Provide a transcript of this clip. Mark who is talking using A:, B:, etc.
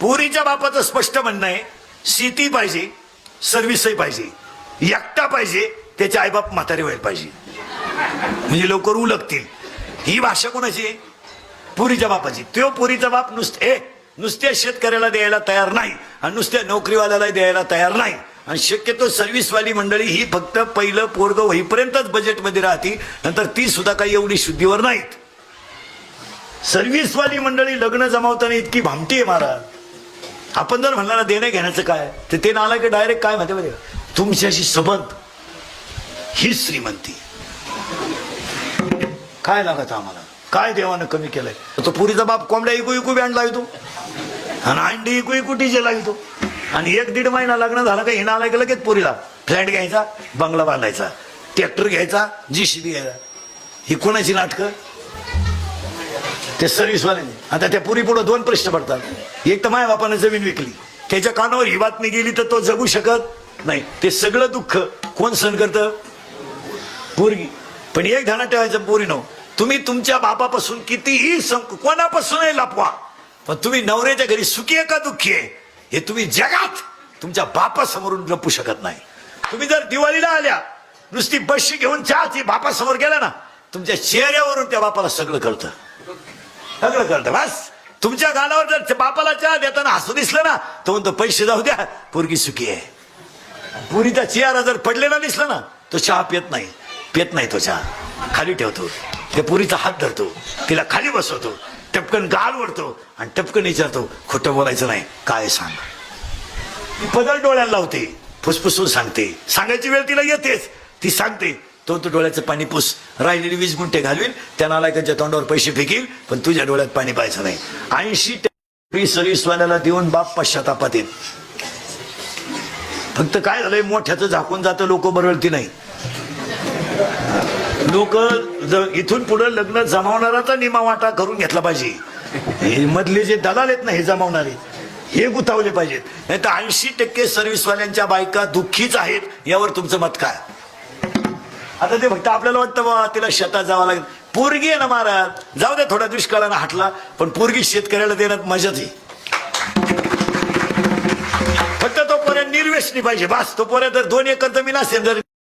A: पोरीच्या बापाचं स्पष्ट म्हणणं आहे शेती पाहिजे, सर्व्हिसही पाहिजे, एकटा पाहिजे, त्याचे आईबाप म्हातारे व्हायला पाहिजे म्हणजे लवकर उलगतील. ही भाषा कोणाची आहे? पोरीच्या बापाची. तो पोरीचा बाप नुसत्या शेतकऱ्याला द्यायला तयार नाही आणि नुसत्या नोकरीवाल्याला द्यायला तयार नाही. आणि शक्यतो सर्व्हिसवाली मंडळी ही फक्त पहिलं पोरग होईपर्यंतच बजेटमध्ये राहती, नंतर ती सुद्धा काही एवढी शुद्धीवर नाहीत. सर्व्हिसवाली मंडळी लग्न जमावताना इतकी भामटी आहे महाराज. आपण जर म्हणणार देणं घेण्याचं काय, तर ते नाला की डायरेक्ट काय म्हणते, तुमच्याशी संबंध ही श्रीमंती. काय लागत आम्हाला, काय देवानं कमी केलंय. तो पुरीचा बाप कोंबड्या इकू इकू बँड लावतो आणि अंडी इकू इकू डीजे लावतो. आणि 1-1.5 महिना लग्न झालं का हिना आला की लगेच पुरीला फ्लॅट घ्यायचा, बंगला बांधायचा, ट्रॅक्टर घ्यायचा, जीसीबी घ्यायचा. ही कोणाची नाटकं? ते सर्व्हिसवाले. आता त्या पुरी पुढे 2 प्रश्न पडतात. एक तर माझ्या बापाने जमीन विकली, त्याच्या कानावर ही बातमी गेली तर तो जगू शकत नाही. ते सगळं दुःख कोण सहन करतं? पोरगी. पण एक ध्यानात ठेवायचं पोरीनो, तुम्ही तुमच्या बापापासून कितीही कोणापासूनही लपवा, पण तुम्ही नवऱ्याच्या घरी सुखी आहे का दुःखी आहे हे तुम्ही जगात तुमच्या बापासमोरून लपू शकत नाही. तुम्ही जर दिवाळीला आल्या नुसती बशी घेऊन चहाची बापासमोर गेला ना, तुमच्या चेहऱ्यावरून त्या बापाला सगळं कळतं, सगळं कळतं. बस तुमच्या गालावर जर बापाला चहा देताना हसू दिसलं ना, तो म्हणतो पैसे जाऊ द्या, पोरगी सुखी आहे. पुरीचा चेहरा जर पडलेला दिसला ना, तो चहा पित नाही तो चहा खाली ठेवतो, त्या पुरीचा हात धरतो, तिला खाली बसवतो, टपकन गाल ओढतो आणि टपकन विचारतो खोटं बोलायचं नाही, काय सांग. पदर डोळ्याला लावते, फुसफुसून सांगते, सांगायची वेळ तिला येतेच, ती सांगते. तो डोळ्याचं पाणी पुस, राहिलेली 20 गुंठे घालवील, त्या नालायकांच्या तोंडावर पैसे फेकील, पण तुझ्या डोळ्यात पाणी पाहायचं नाही. 80% सर्व्हिसवाल्याला देऊन बाप पश्चातापात येत. फक्त काय झालंय, मोठ्याचं झाकून जातं, लोक बरळती नाही. लोक इथून पुढे लग्न जमावणाराचा निमा वाटा करून घेतला पाहिजे. हे मधले जे दलाल आहेत ना, हे जमावणारे, हे गुतावले पाहिजेत. नाही तर 80% सर्व्हिसवाल्यांच्या बायका दुःखीच आहेत. यावर तुमचं मत काय? आता ते फक्त आपल्याला वाटतं बा तिला शेतात जावं लागेल. पोरगी आहे ना महाराज, जाऊ दे थोड्या दुष्काळानं हाटला, पण पोरगी शेतकऱ्याला देण्यात मजाच आहे. फक्त तो पोऱ्या निर्व्यसनी पाहिजे, बस. तो पोऱ्या जर 2 एकर जमीन असेल, जर